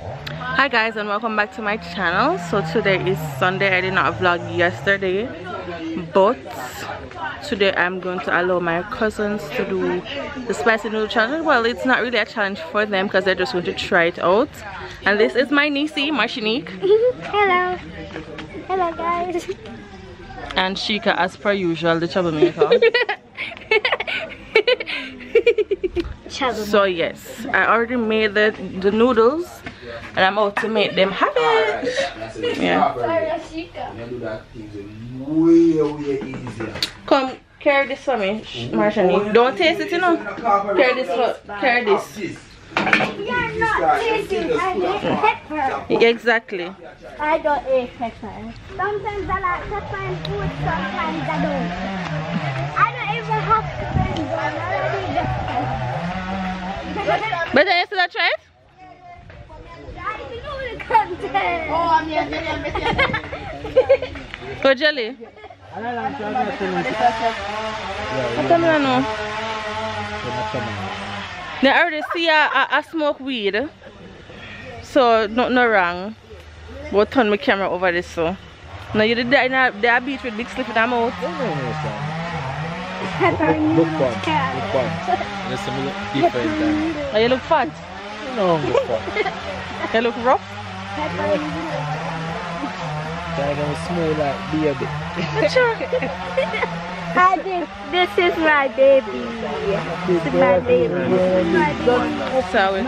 Hi guys, and welcome back to my channel. So today is Sunday. I did not vlog yesterday, but today I'm going to allow my cousins to do the spicy noodle challenge. Well, it's not really a challenge for them because they're just going to try it out. And this is my niecey, Marshinique. Hello. Hello guys. And Shika, as per usual, the troublemaker. So yes, I already made the noodles and I'm about to make them have it. Yeah. Come carry this for me, Marshani. Don't taste it, you know. Carry this. You're not tasting. I hate pepper. Exactly. I don't eat pepper. Sometimes I like pepper and food, sometimes I don't. I don't even have friends. But then you still try it? Oh, I'm Go jelly. I don't know. They already see I smoke weed, so no wrong. But turn my camera over this so. Now you did that in a beach with big slip in the mouth. Look fun. There's some different. You look fat. No, look fat. You look rough. I don't smell like baby. This is my baby. This is my baby. Sorry.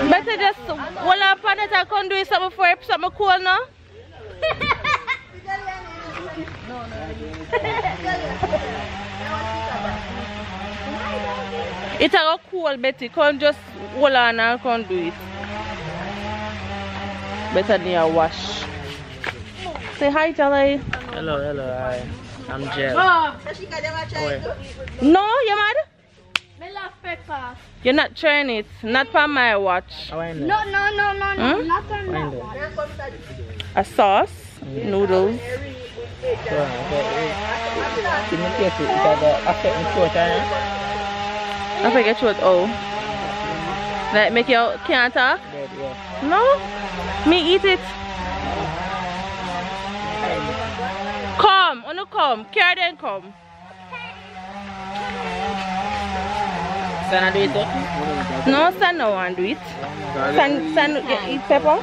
Better just hold up on it and come do something for it, something cool now. It's a cool, Betty. Come just hold on and come do it. Better than a wash. Say hi, Charlie. Hello, hi. I'm Jel. No, you mad? I love pepper. You're not trying it. Not for my watch. No, not on that one. A sauce, noodles. I forget what. Oh, like make you can't talk? No, me eat it. Come, oh no, come. Carry then come. Sana do it? No, son, no one do it. Son, eat pepper.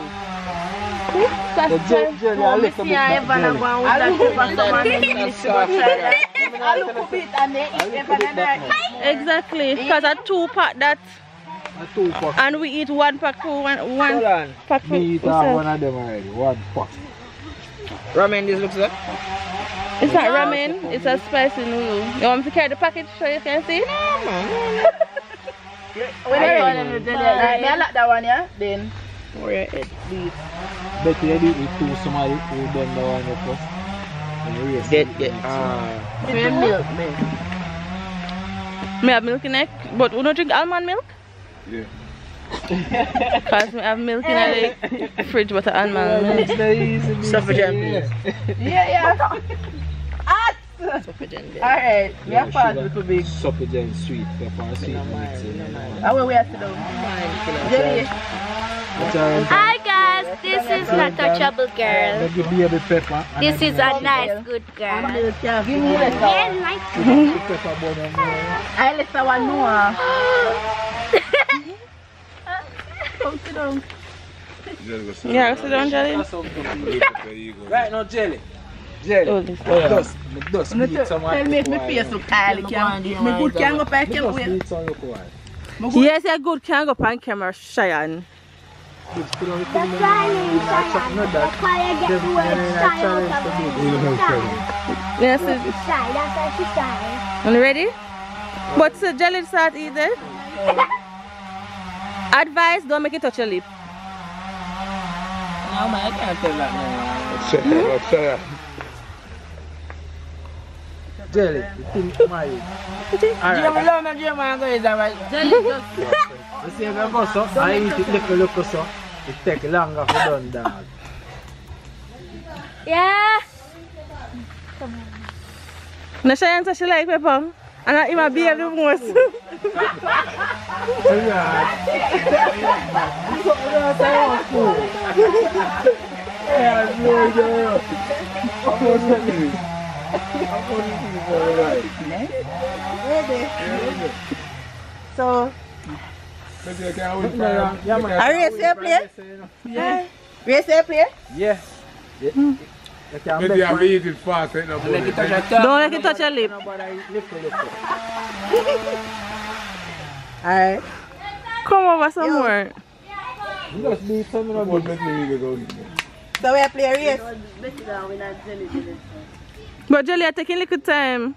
Exactly, because I 2-pack that. And we eat 1 pack for one pack for me eat one of them already, 1 pack. Ramen this looks like? It's not ramen, it's a spicy noodle. You want me to carry the package so you can see? No, man. I like that one, yeah? Then Where it is. Betty, you do it to somebody who done the one first. milk, man. Me have milk in it, but we don't drink almond milk? Yeah. Because we have milk in the fridge but the almond milk. It's very easy. Suffragette, please. Yeah. Alright, we have part little big. Suffragette sweet pepper sweet. How will we have to do? Jelly. Hi guys, this is not a trouble girl. This is a nice good girl. Give me Yeah, nice. I let someone know. Come sit down. Yeah, sit down, Jelly. Right now, Jelly. Oh, this Dust. Tell me if my face look tile. My good can go back and wait. Yes, you're good. Can't go on camera, Cheyenne. That's why I get the word shy out of Yes, it's shy, that's why she's shy. you ready? What's the jelly start either? Advice, don't make it touch your lip. No, man, I can't tell that now. Jelly, you think married? Alright. Jelly just. You see, if I go so, I eat it look so, it take longer for done, dog. Yeah. Now Cheyenne says she like pepper. And I even behave the most. So, are you ready to play? Yeah. Ready to play? Yeah. Maybe I'm eating fast, ain't no Don't let it touch your lip. Alright. Come over some more. Just be something about So we play a race. But Jelly, I taking little time.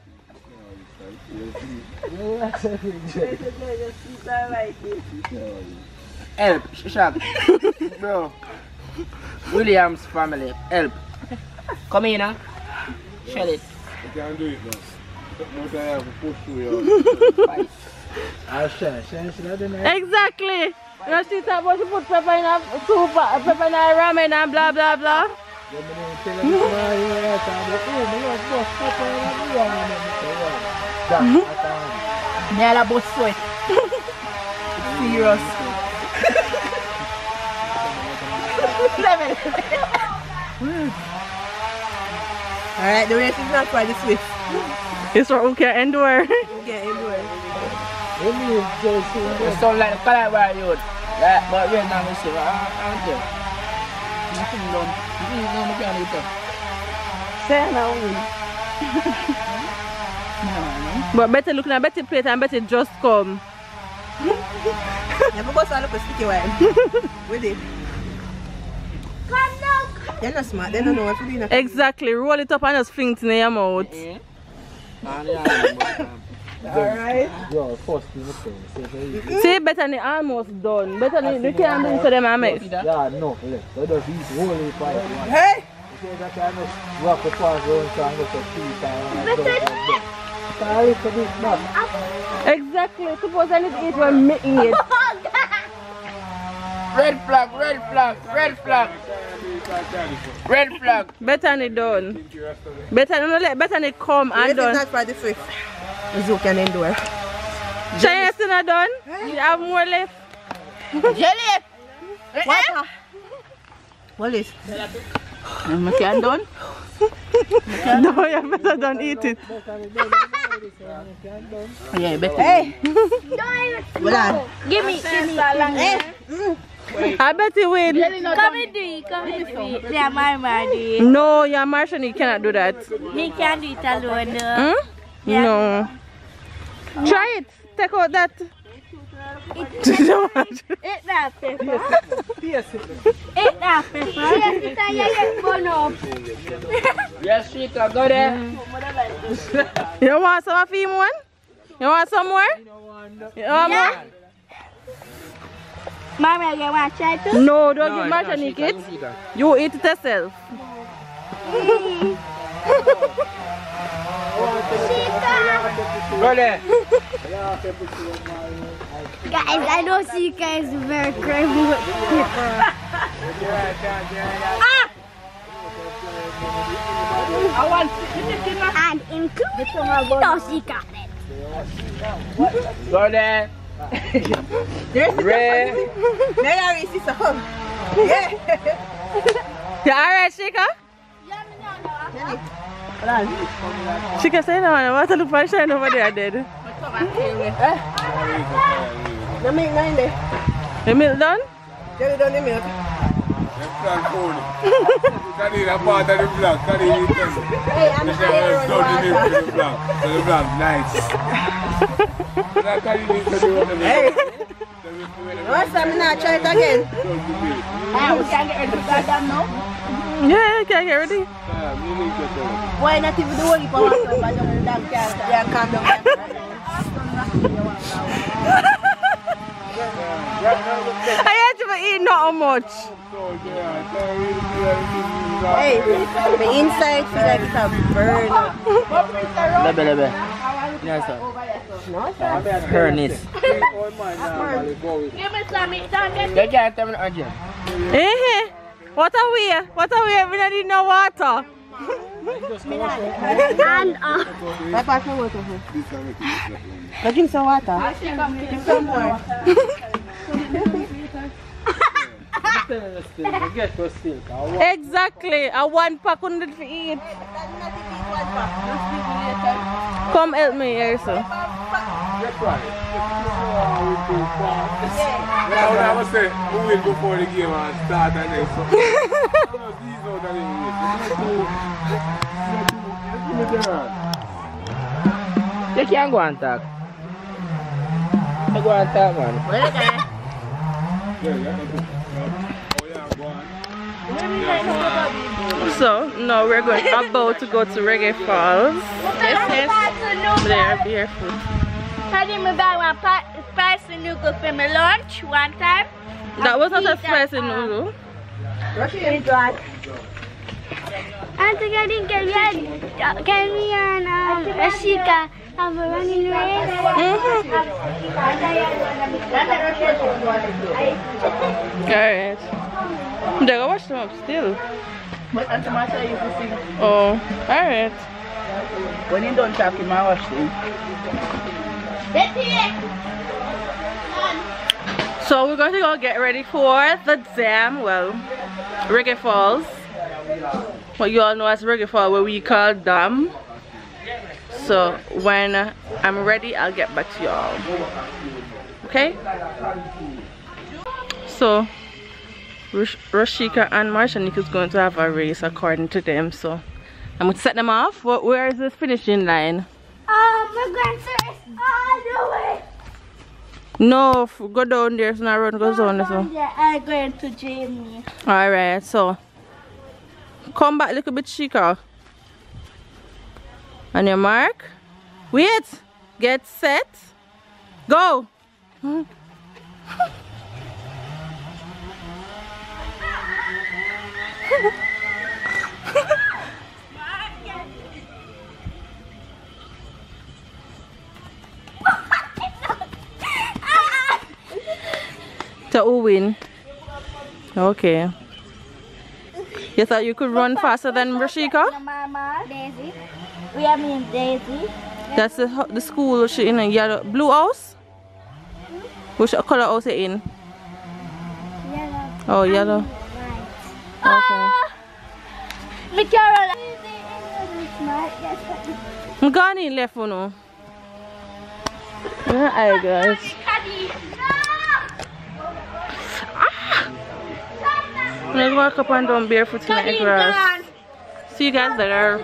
Help, Shaq. Bro. Williams family, help. Come in, huh? Shell it. You can't do it, man. But I have to push through your... Exactly. You see that about you put pepper in a soup, pepper in a ramen and blah blah blah. Nella boss sweat. Serious. Alright, the race is not for the Swift. It's for who can endure. Who can endure? You sound like the color where you would. Yeah, but right now, I say, I'm there. Nothing done. No, I can't eat it. Say now. But better look now, better plate and better just come. Never boss all up a sticky wine. With it. Come now. They're not smart, they don't know what to do. Exactly, roll it up and just fling it in your mouth. Alright. Yo, first thing See, Bethany almost done. Bethany, you can't do so them I make. yeah, no, let us eat wholly fight. Hey! You say that I must walk the fast road so I'm going to see time. Exactly, suppose I need to eat when me eat. Red flag, red flag, red flag. Red flag. Bethany done. Bethany, no let Bethany come and This is done. not for the Swift. Who can endure? China still not done? You have more left. Jelly! What? What is? I can't done. No, you better don't eat it. Yeah, better. Hey! Hold on. Give me. Hey! I bet you win. Come and do it. Come and do it. Yeah, my man do it. No, you're Martian, you cannot do that. He can't do it alone. Hmm? Yeah. No. Try it. Take out that. Eat that pepper. Eat that pepper. Yes, Chica, go there. You want some of him one? You want some more? You want more? Mama, you want to try too? No, don't give Martian it. You eat it yourself. Go there. Guys, I know Sika is very crazy with pepper. I want And including no Sika. Go there. Red. There is this home. Yeah. You alright, Shika? Shika, say no, I want to look for a shine over there, dead. The milk not in there. The milk done? Jelly done the milk. Can eat a part of the block, can eat it. Hey, I'm here on The block, so the block, nice. Hey! What's that? I'm not trying it again. We can't get rid of that damn now. Yeah, you can get ready. Why not even the only power of the dog can't calm down. I had to eat not much. Hey, the inside feels like it's a burn. Lebe. Yes, sir. Furnace. Give me some meat down there. You can't tell me the urgent. Eh? What are we? What are we? We don't need no water. And I pass my water. I drink some water. Give some more. Exactly. A 1 pack couldn't for eat. Come help me here, sir. I was saying, who will before the game and start and then so. You can't go and talk. You go and talk, man. So now we're about to go to Reggae Falls. Yes. There, barefoot. I didn't buy one spicy noodle for my lunch one time. That was not a spicy noodle. It was. And I think can we and Ashika have a running race? Alright. They go wash them up still. But Auntie Masha used to sing. Oh, alright. When you don't talking, I wash them. So we're going to go get ready for the dam, well, Reggae Falls. What you all know as Reggae Falls, where we call dam. So when I'm ready, I'll get back to y'all. Okay? So Rashika and Marshanik is going to have a race according to them. So I'm going to set them off. Where is this finishing line? We're going to race all the way. No, go down there. It's not road goes down there. So. I'm going to Jamie. Alright, so come back a little bit, Shika. On your mark. Wait. Get set. Go. To who win? Okay. You thought you could run faster than Rashika? Mama, Daisy. We have named Daisy. That's the school she in a yellow blue house? Which color house it in? Yellow. Oh, yellow. Okay. Carol. I'm gone in left for now. Where are you guys? Let's walk up and down barefoot in the grass. See you guys later.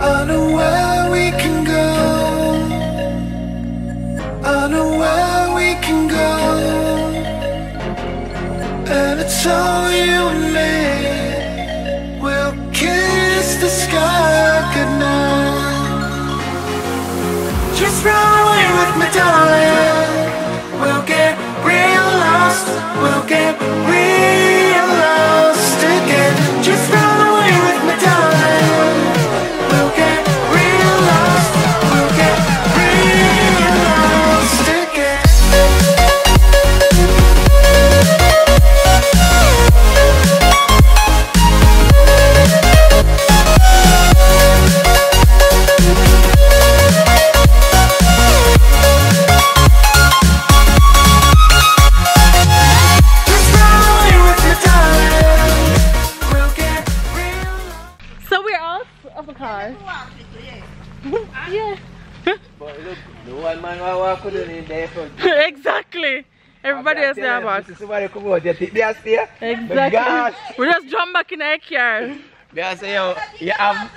I know where we can go. I know where we can go. And it's all you and me. We'll kiss the sky goodnight. Just run away with me, darling. We'll get real lost. We'll get real lost again. Just run away with me, darling. We'll get real lost. We'll get real lost again. Exactly. Everybody else there back. Exactly. We just jump back in our car. I say, yo, you have.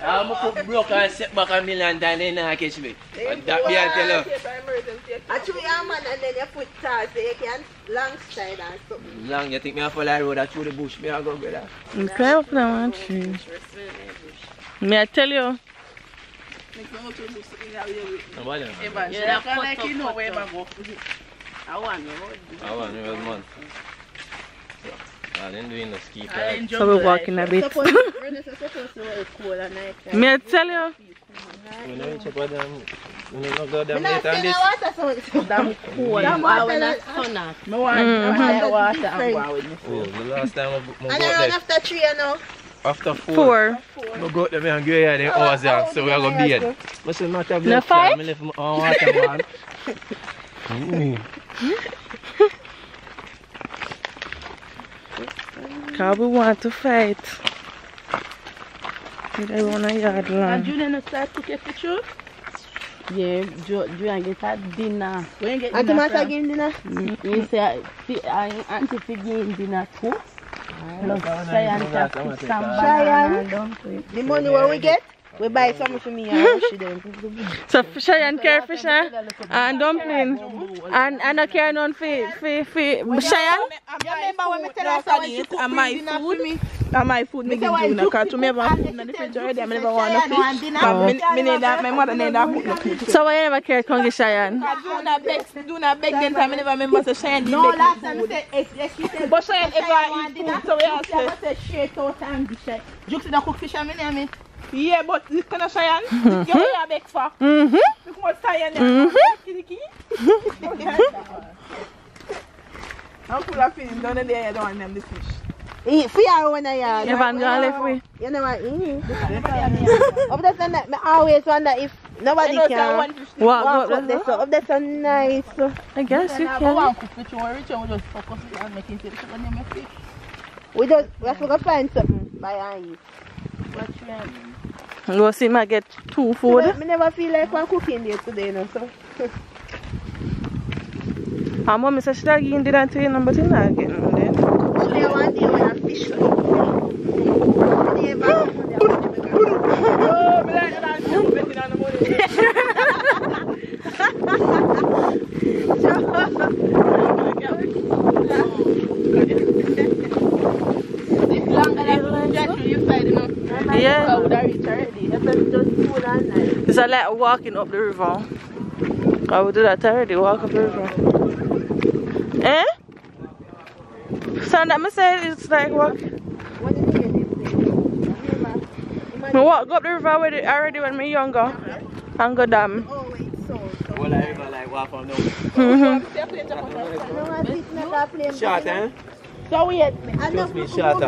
I'm broke and sit back a million times and then catch me. That be I tell you. Actually, I'm man and then you put tires so you can long side and something. Long, you think me a follow the road through the bush, me a go with that. I'm climb up that one tree. May I tell you? I want month. I didn't do in the ski time. So we're walking a bit. Me I tell you. You know, check what them. You know, go down I'm this. damn cool. I'm water. Oh, the last time I And got around that. after 3 now. After 4. 4. I go there and go here, they hours there, so we are going to be here. But it's not a No fight? I left my water, man. Cause we want to fight. They want a yard long. Julian not start cooking for sure? Yeah, Julian get a dinner. When you get dinner? Auntie Massa give dinner? You say Auntie Fig give dinner too. Plus Cheyenne can some banana. The money what we get? We buy some for me and she them. So Cheyenne care for and dumpling. And I care none for Cheyenne? You remember when I tell her it and my food? And my food, me give you because to me have food in the fridge already, I never want no fish. Me need that, my mother need that food. So why you never care to get Cheyenne? Do not beg them time, I never remember say Cheyenne. No, last time I said, but Cheyenne ever eat food, so we have to say straight out and dish it. Jukes don't cook fish and me name it. Yeah, but this kind of Cheyenne, you have beg for. Look what Cheyenne I'm full of feelings down there, you don't want them the fish. Eat for your own yard. You haven't gone left way. You know what? Up there, I always wonder if nobody can walk up there. So up there, so nice. I guess you can. We have to go find something by and eat. Go see me get 2 food. I never feel like I'm cooking there today, no, so. And mommy said she'll give dinner to you, but you're not getting one then. Only one day when I fish. Yeah. It's like walking up the river. I would do that already, walk up the river. Eh? So that me say it's like walk. I walk up the river already when me younger. And go dam. Well, I ever like walk on them. Short, eh? So weird. Just be short.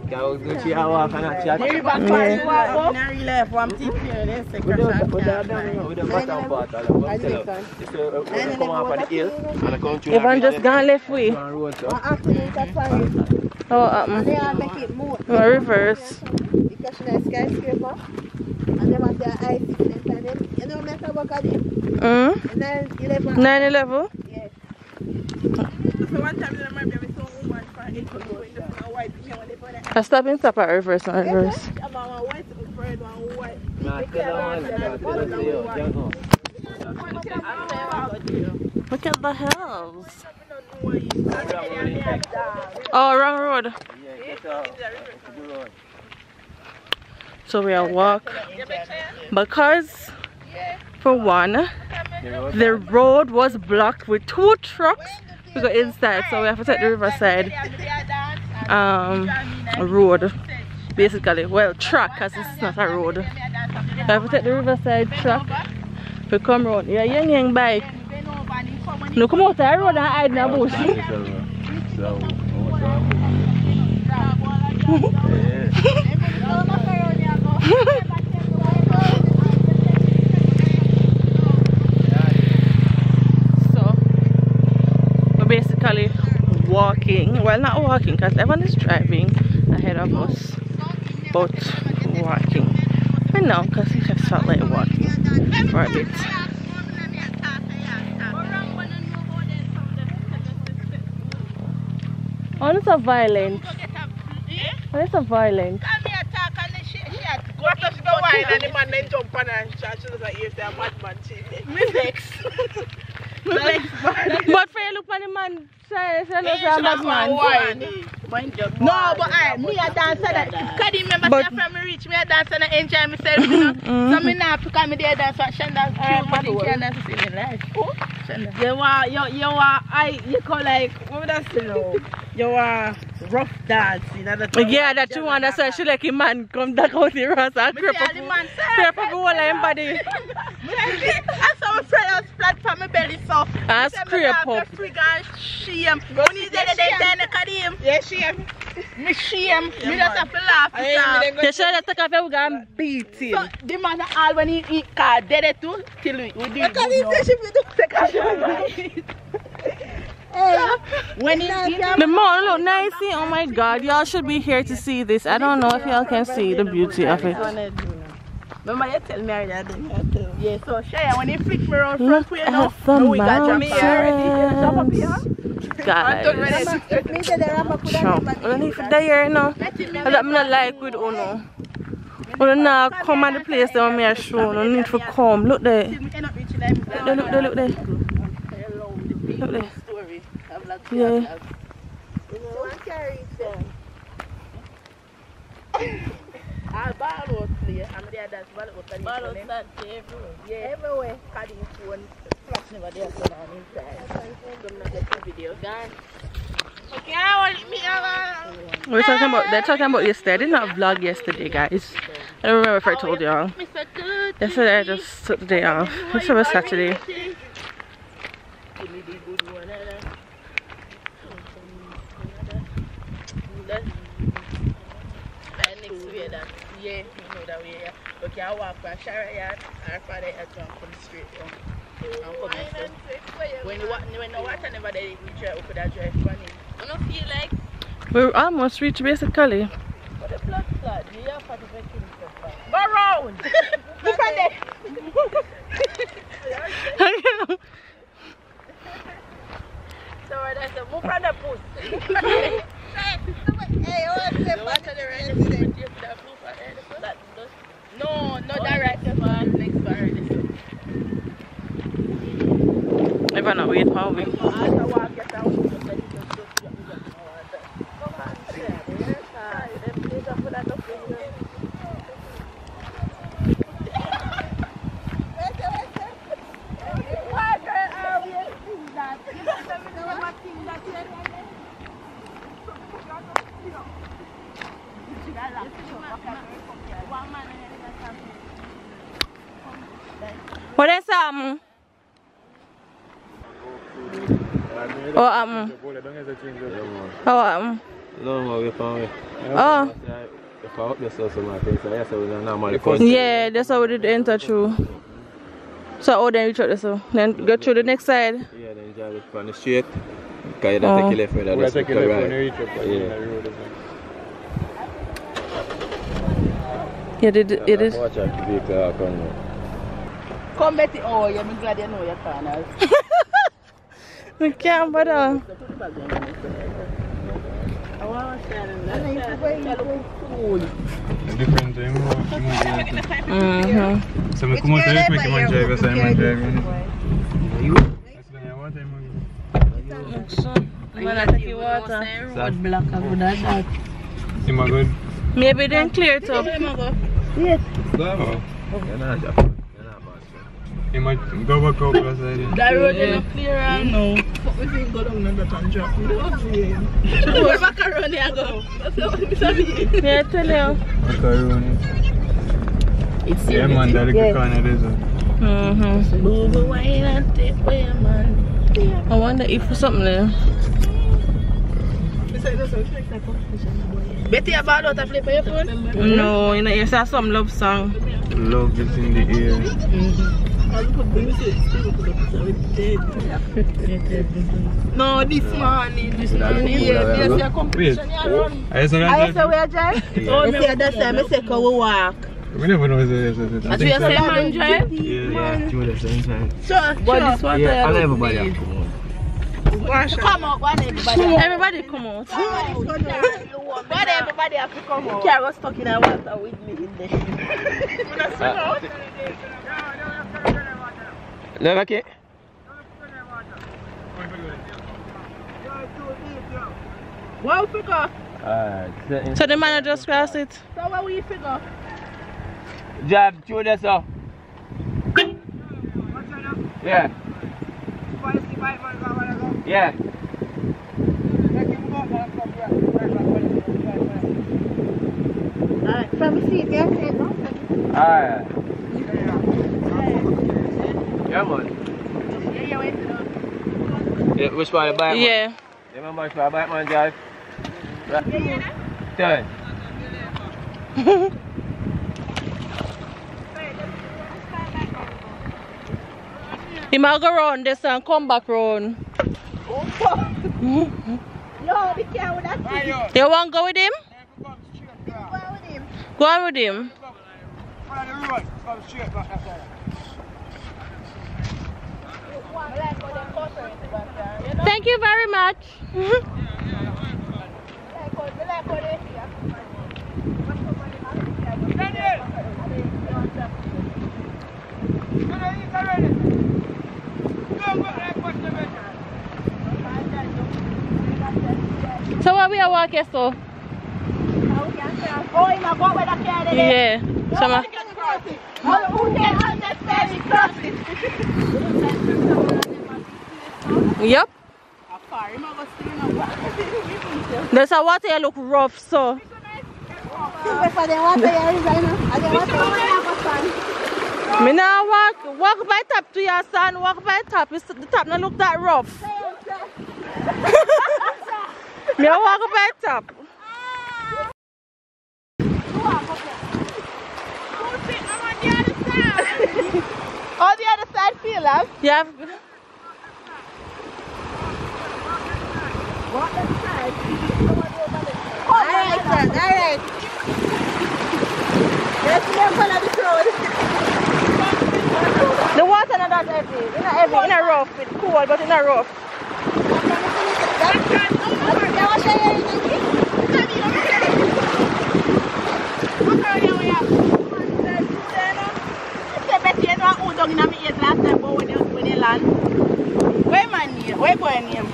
Go to your walk and a chat. Maybe back to you walk up. I left one tip here, then second shot. With the bottom part, I'll tell you. Just come up on the hill and I come through. Everyone just gone left way. Oh, make it move. Reverse. Because she's a skyscraper. And they want their eyes to them. You know, make a walk at it. 9/11. 9/11? Yes. So one time I remember we saw a woman for a white I stop and stop at reverse and reverse. Look at the hills. Oh, wrong road. So we are walk because for one the road was blocked with 2 trucks. We go inside, so we have to take the riverside road basically. Well, track, because it's not a road. We have to take the riverside track. We come round. Yeah, young bike. No, come out the road and hide in the bush. So we're basically walking. Well, not walking because everyone is driving ahead of us, but walking. I know because it just felt like walking for a bit. Oh, it's a violent. Oh, it's a violent. What if the wine and the man then jump on and she looks like you're a madman. But for you look on the man, say no, but me a dance that. Cause remember say from me reach me a dance and I enjoy myself, you know. So me not to come there dance for Shanda. But you can dance in your life. You call like what would I say now? You are rough dancing. Yeah, that you want. That's why she like a man come back out the rest and creep up the whole of body. I saw my friend flat from my belly so. And scrape up. Shame. When you say they look at him. Yeah, shame. Me shame. Me just have to laugh. You should have taken off your gun and beat him. So the man all when he car dead it too till we did. I can't even say she when the mall look nice. Oh my god, y'all should be here to see this. I don't know if y'all can see the beauty of it. Remember you tell me already, I didn't tell you. Yeah, so Shaya, when you flick me around front way now, we got jump here already. Jump up here. Guys, I don't know if they're here now. I'm not like with Uno. Uno now come at the place that me show. No need to come. Look there. Look there. Look there. Yeah. All ball play, I'm there that's ball everywhere. Yeah, everywhere. Carrying phone, flash never there so on inside. Come not get the video gone. Okay, I want me They're talking about yesterday. I did not vlog yesterday, guys. I don't remember if I told y'all. Yesterday I just took the day off. This was Saturday. Yeah, you know that way. Yeah. Okay, I walk from Shara Yard, our father had to come straight down. When the water never there, we try to drive funny. I don't feel like we're almost reached basically. But the blood clot, you have to make him go round! Look at that! So that's a move from the puss. Hey, what's the water there? No, not direct. Next bar. If I not wait for me. What is that? What How No, we found Oh. Yeah, that's how we did enter through. So then we try this so then go through the next side. Yeah, then drive from the street. Because you don't take a left further. That's take a left when you reach up on the road. Yeah, it is. Watch out the vehicle come. Come Betty, oh yeah, I'm glad you know your corners. We can't bother. I want to stand Different time. So we come out here quick and drive, so I'm driving. I'm gonna take your water. road block and that. Am I good? Maybe then clear it up. Yes. Go. You might go back up last night. That road is not clear and no. But we can go down that and drop. We don't see him. Go back around here go. That's not what I'm saying. Yeah, tell you. Macaroni. It's yeah, man, that's a good corner there. Move away and take away, man. I wonder if something there. Betty, you bought out a flip for your phone? No, you know, you saw some love song. Love is in the air. No, this morning. Yes, your competition. I saw we are drive? Oh, no. That's time I say we walk. We never know this. As we say man drive? Yeah. So, but this one yeah, and everybody come on. Come out, one everybody. Everybody come out. But everybody have to come out. Carol was stuck in a water with me in there. No, okay. What we figure? So the man just cross it. So what we figure? Jab, through this up. Yeah. Yeah. Alright, from the seat, yeah? Alright. Yeah, man. Yeah, which one you buy, man? Yeah. You remember which one I buy, man, Jab? Right. Turn. He might go round this and come back round. No, the car would have to You want to go with him? go with him. Go on with him. Thank you very much. So what we are walking so? Oh, you know, go where the car is. Yeah. Some Yep. There's a water here look rough so. Me now walk by top to your son, walk by top. The top not look that rough. Me walk by top. Oh, the other side feel up. Yeah. Alright, sir, alright. Let's follow this road. The water not that heavy. It's not heavy, it's not rough. It's cool, but it's not rough. Where my name? Where going name?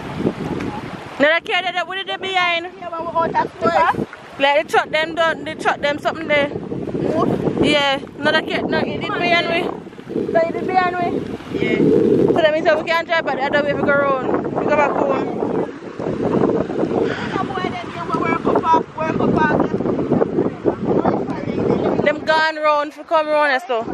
Now the car that with it behind. Like the truck them done, the truck them something there. Yeah, another car, no, it did behind me. So it did behind me. Yeah. So that means that we can't drive back the other way if we go around. We go back home. Them gone round for come round and so.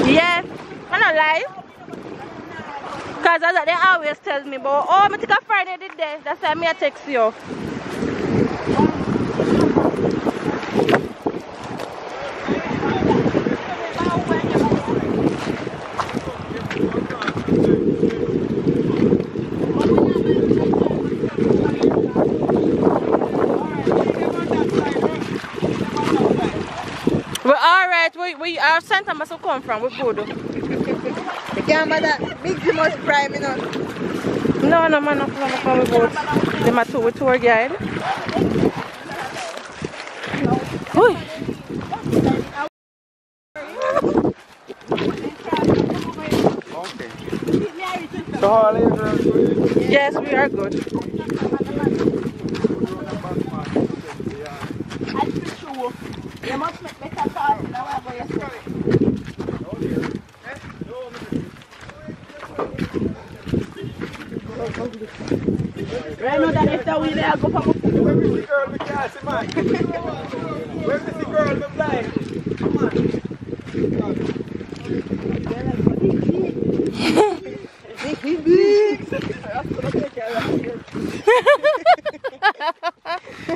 Yes, I'm not lie. Because that's what they always tell me about. Oh, I think a Friday did there. That's why I text you. We're alright, we our center must have come from, we're good. You can't buy that big too much prime, you know. No, no, man, no, we're good. Them are with tour guide. Oi. So how are you? Yes, we are good. You must make better thoughts than what I yesterday. Right now that if we there, go for Where's the girl with gas, man? Where's the girl with blind? Come on.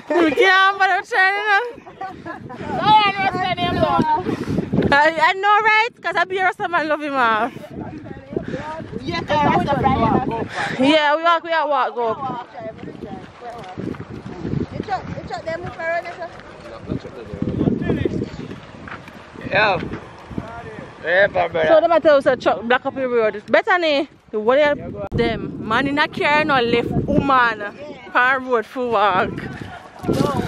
We can't but I'm trying I know, right? Because I be here someone love him off. Yeah, we walk, go up. Yeah. Yeah, brother. So the matter was a truck black up the road. Better, The what them man in a car no left woman on road for walk. No.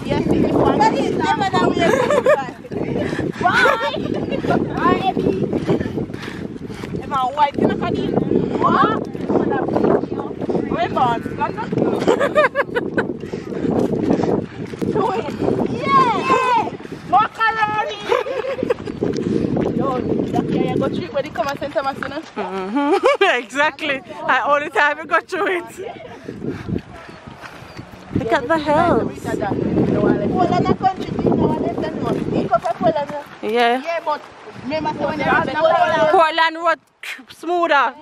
Yes, if one is never that way. Why? If my white can I cut in? What? Remember? Yeah! Macaroni! Yo, that guy got through it when he come and St. Thomas, you know? Exactly. All the time I got through it. Look at the hills. Yeah. Yeah, but remember when Portland road smoother.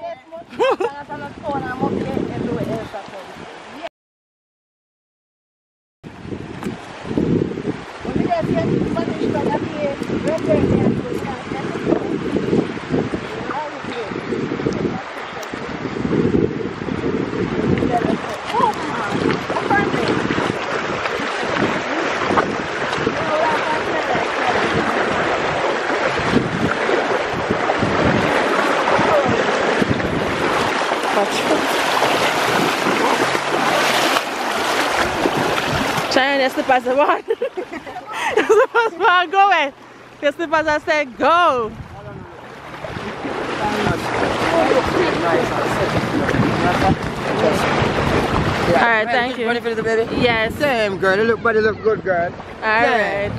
China, the slippers the one. The slippers are going. The slippers are saying go. Alright, thank you. Ready for the baby? Yes. Same girl, you look body look good girl. Alright.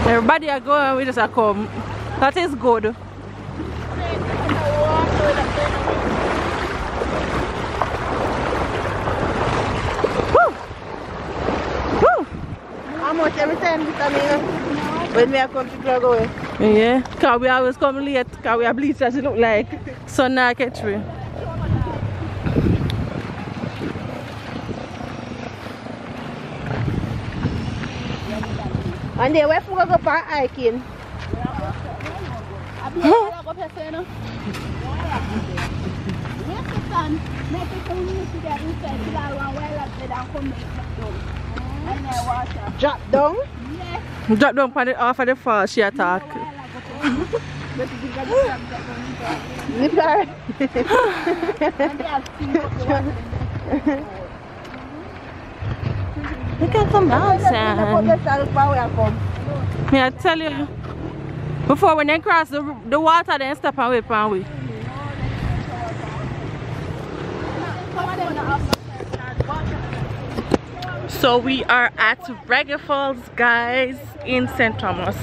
Everybody are going, we just are come. That is good. Woo! Woo! How much every time when we are come to Club away? Yeah, because we always come late, because we are bleached as it look like. So now I catch me. And they were for go back hiking. Drop down? Drop down off of the fall, she attack. Look at the mountain. I tell you, before when they cross the water, they stop and wait for we. So we are at Reggae Falls, guys, in St. Thomas.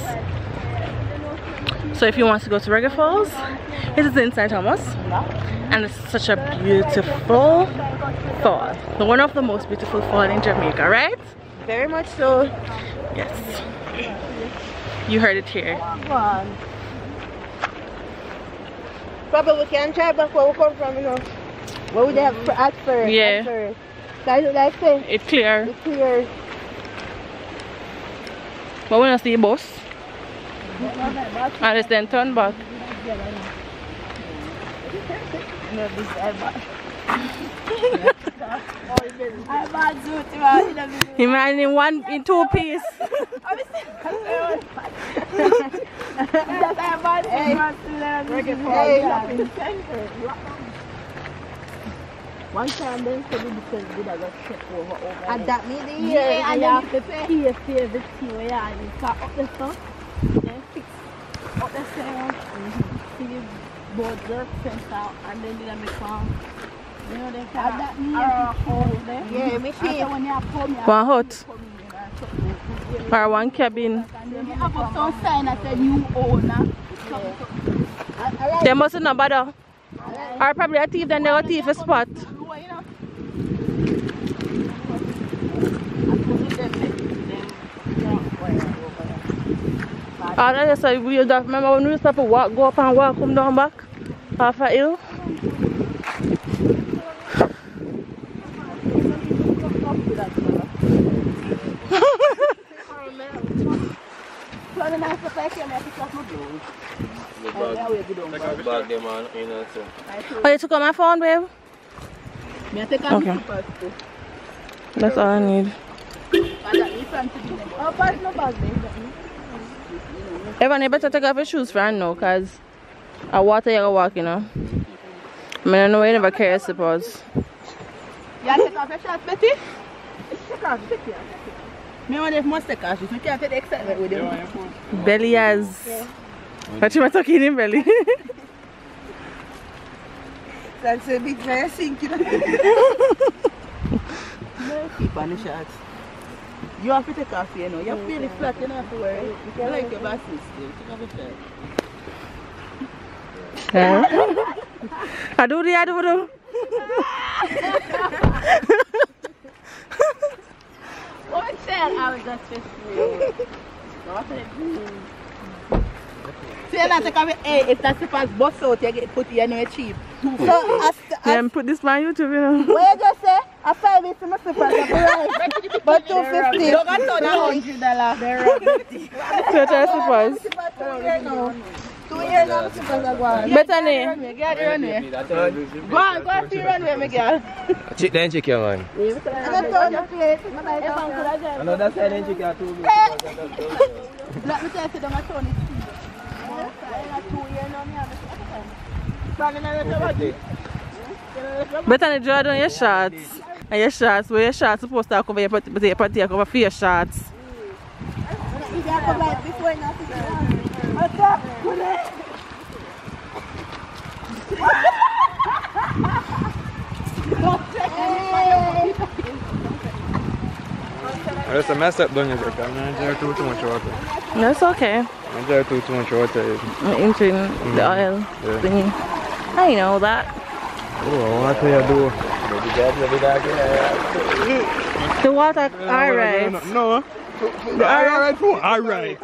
So if you want to go to Reggae Falls, it is in St. Thomas, and it's such a beautiful fall. One of the most beautiful falls in Jamaica, right? Very much so. Yes. You heard it here. Probably we can try back where we come from, you know. What would they have at first? Yeah. At first. Guys, like say, It's clear. it's clear. But when I see the bus, and it's then turn back. Imagine one in two piece. One time then said because we got check over. And that me the year and you have to pay everything where you are. You start up the stuff, then fix up the sound, see the board work sent out, and then they make one. You know they can that me there. Yeah, me see. When you come One hut. Or one cabin. you have some sign that said new owner. They mustn't know bother. Or probably a thief, then they will thief a spot. All I just said, remember when we used to walk, go up and walk, come down back off a hill? Oh, you took out my phone, babe? Okay. That's all I need. Evan, you better take off your shoes for right now, because I water you're walking, you know. I mean, I know you never carry slippers. You take off your shorts, Betty? Take off, take it. Me want if must take off shoes. We can't take the excitement with them. Belly has. But you were talking in belly. That's a big very sinking. Keep on the shorts. You have to take off here, you know. You're feeling flat, you don't have to worry. You can like your back still. Take off your shirt. I do. What shell? I was just fish. See, now take off your if that's the first bus out, you get put here, no cheap. So, Yeah, put this on YouTube, you know. what you just say? I 5 weeks to my super, but 250. You got $100. So try slippers. 2 years now, super are gone. Bethany. Get the runway. Go on to the runway, my girl. Chick then chick, man. And I told you, please. I know that's how then chick are too. Let me tell you, I'm turn it. 2 years now, Bethany, draw down your shorts. And your shorts, where your shorts supposed to cover your party, cover for your shorts. That's a mess up down here, because I'm not enjoying too much water. That's okay. I'm enjoying too much water. I'm entering the oil thingy. I know that. Oh, what do you do? The water, alright. No. Alright.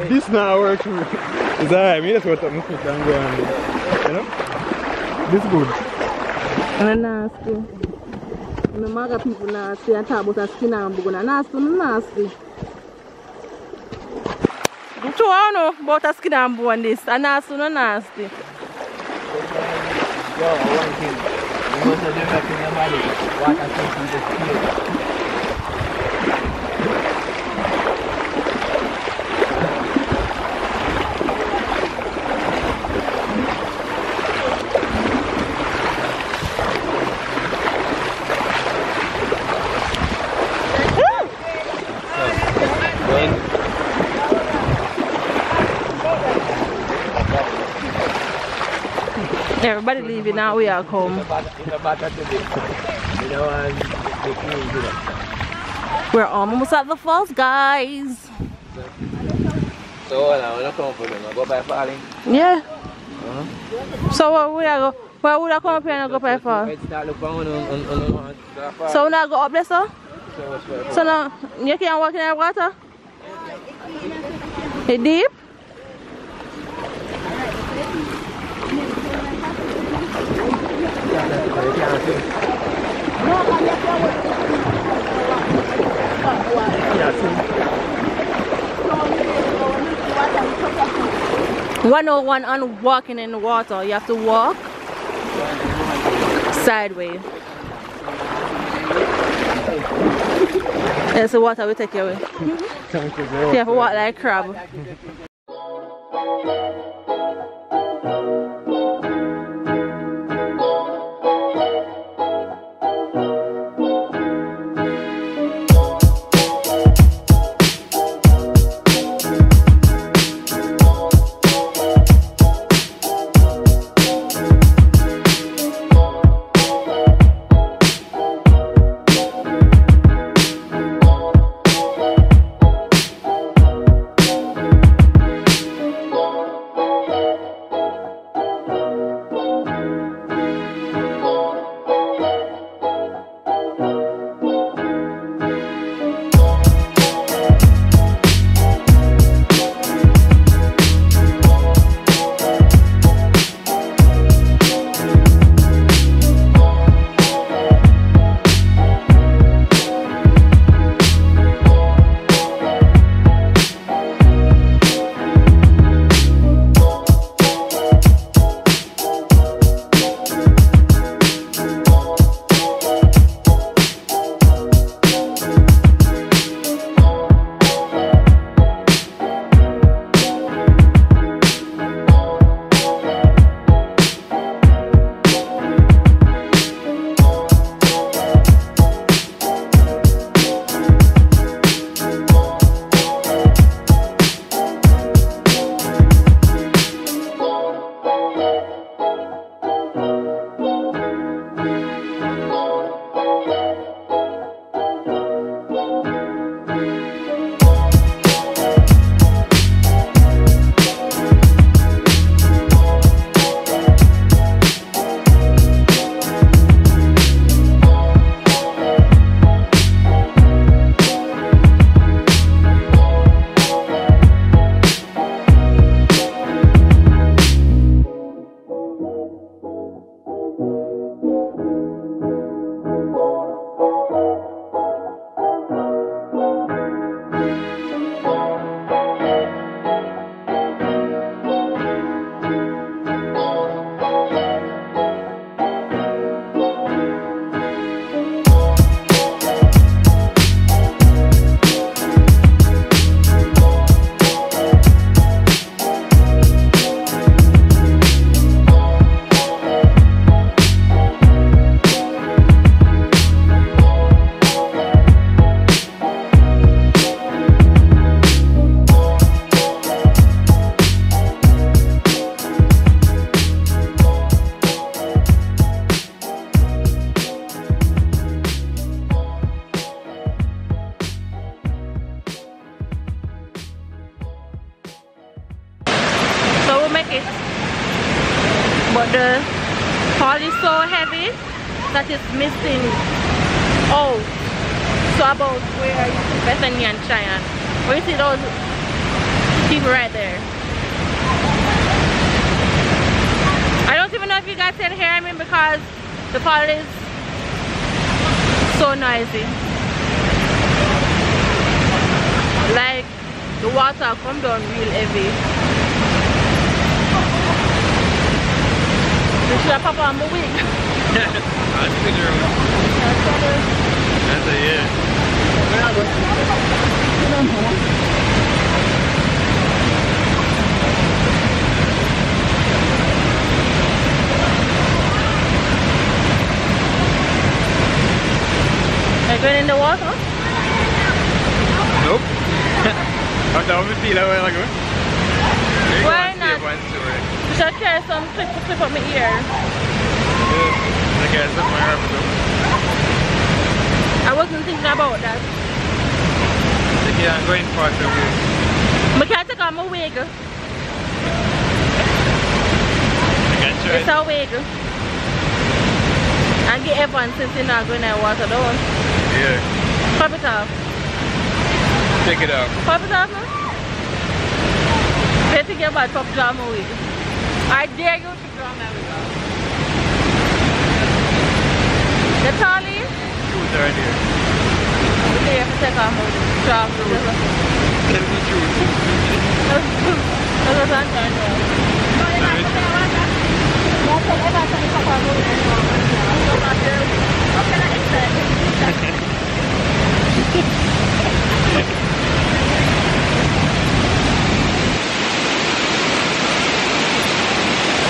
This now works. It's alright. Me, that's what I'm going to do. You know? This is good. And nasty. The maga people nasty and talk about a skin and bone. Nasty. So I don't know about a skin and bone this. And nasty. Yo, one thing. You must have done in your body. Water comes from the skin. Everybody leaving now, we are home. We're almost at the falls, guys. So now when I come for them, I go by falling. Yeah. So where would I go? Where would I come up here and go by fall? So now go up there, so? So now you can't walk in the water? It's deep? Yeah. 101 on walking in the water. You have to walk sideways. That's the water will take you away. You have to walk like a crab. the fall is so heavy that it's missing out. So about where you see Bethany and Cheyenne, where you see those people right there. I don't even know if you guys can hear me because the fall is so noisy. Like the water come down real heavy. You should have pop on my wig. That's a yeah. Are you going in the water? Nope. How down we feel how I go? Why not? You should carry some clip to clip up my ear. I guess that's my arm. I wasn't thinking about that. Yeah, I'm going far so good. I can't take off my wig. I can try. It's a wig. And get everyone since you're not going in water down. Yeah. Pop it off. Take it out. Pop it off now. They think you're about pop draw my wig. I dare you to draw my wig off. The tally? Shoes are there. Okay, you have to take off my wig. Draw my wig. That's the truth. That's what I'm trying to do.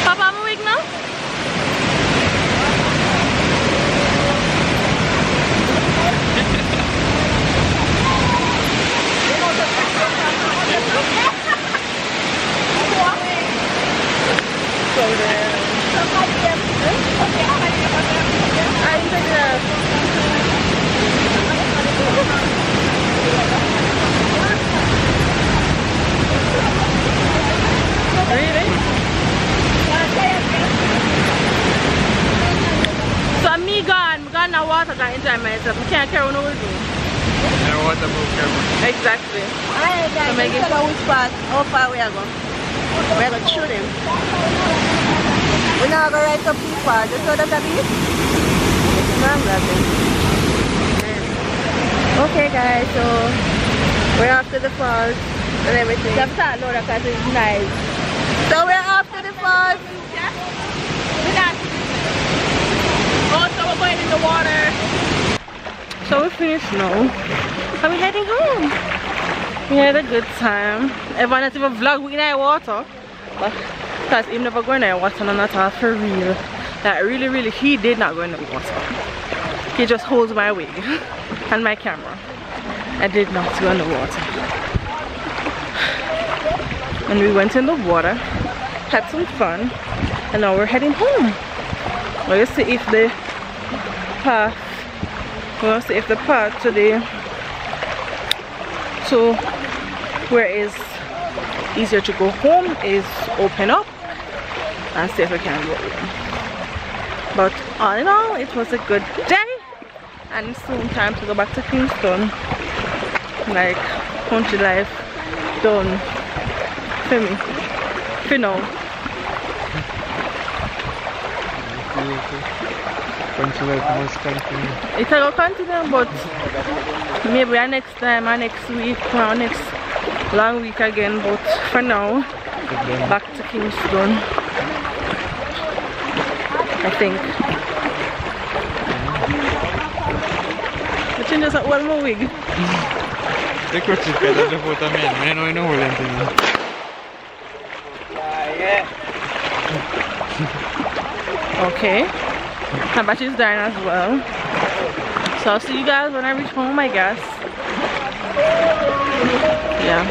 Papa, I'm awake now? Really? So me gone now water can enjoy myself. I can't carry no with me. Yeah, water move careful. Exactly. Alright guys, let's tell them which part, how far we are going. We are going to shoot him. We're not going to ride up too far. Just so that be. Okay guys, so we're off to the falls and everything. Just start load because it's nice. So we're off to the falls. Oh, so we're going in the water. So we're finished now. And we're heading home. We had a good time. Everyone has even vlog with in water. But because he never go in water and not all for real. Like really he did not go in the water. He just holds my wig and my camera. I did not go in the water. And we went in the water, had some fun, and now we're heading home. We'll see if the path, to where is easier to go home is open up, and see if we can go home. But all in all, it was a good day, and it's soon time to go back to Kingston. Like country life done for me. For now. Country life must continue. It will continue, but maybe next time or next week or next long week again. But for now, back to Kingston, I think. The changes at one more wig. The crutch is better than what I mean. I know what I'm doing. Okay, my battery's dying as well. So I'll see you guys when I reach home, I guess. Yeah.